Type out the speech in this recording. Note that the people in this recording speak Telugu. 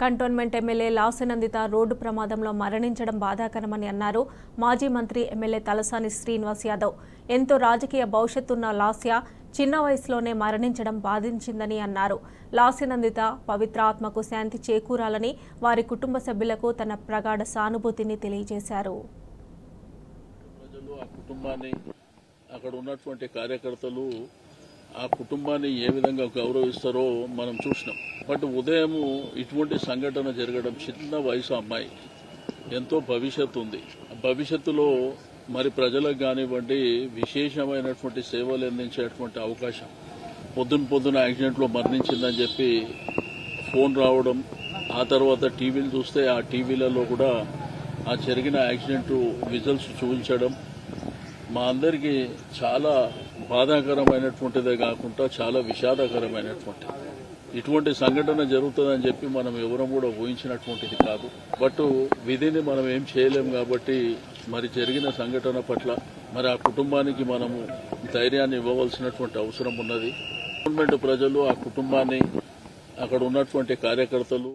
కంటోన్మెంట్ ఎమ్మెల్యే లాసెనందిత రోడ్డు ప్రమాదంలో మరణించడం బాధాకరమని అన్నారు. మాజీ మంత్రి ఎమ్మెల్యే తలసాని శ్రీనివాస్ యాదవ్ ఎంతో రాజకీయ భవిష్యత్తున్న లాస్య చిన్న వయసులోనే మరణించడం బాధించిందని అన్నారు. లాసెనందిత పవిత్ర ఆత్మకు శాంతి చేకూరాలని వారి కుటుంబ సభ్యులకు తన ప్రగాఢ సానుభూతిని తెలియజేశారు. అక్కడ ఉన్నటువంటి కార్యకర్తలు ఆ కుటుంబాన్ని ఏ విధంగా గౌరవిస్తారో మనం చూసినాం. బట్ ఉదయం ఇటువంటి సంఘటన జరగడం, చిన్న వయసు అమ్మాయి, ఎంతో భవిష్యత్తు ఉంది. భవిష్యత్తులో మరి ప్రజలకు కానివ్వండి విశేషమైనటువంటి సేవలు అందించేటువంటి అవకాశం. పొద్దున యాక్సిడెంట్లో మరణించిందని చెప్పి ఫోన్ రావడం, ఆ తర్వాత టీవీలు చూస్తే ఆ టీవీలలో కూడా ఆ జరిగిన యాక్సిడెంట్ విజువల్స్ చూపించడం మా అందరికీ చాలా బాధాకరమైనటువంటిదే కాకుండా చాలా విషాదకరమైనటువంటి ఇటువంటి సంఘటన జరుగుతుందని చెప్పి మనం ఎవరం కూడా ఊహించినటువంటిది కాదు. బట్ విధిని మనం ఏం చేయలేం కాబట్టి మరి జరిగిన సంఘటన పట్ల మరి ఆ కుటుంబానికి మనము ధైర్యాన్ని ఇవ్వవలసినటువంటి అవసరం ఉన్నది. గవర్నమెంట్ ప్రజలు, ఆ కుటుంబాన్ని, అక్కడ ఉన్నటువంటి కార్యకర్తలు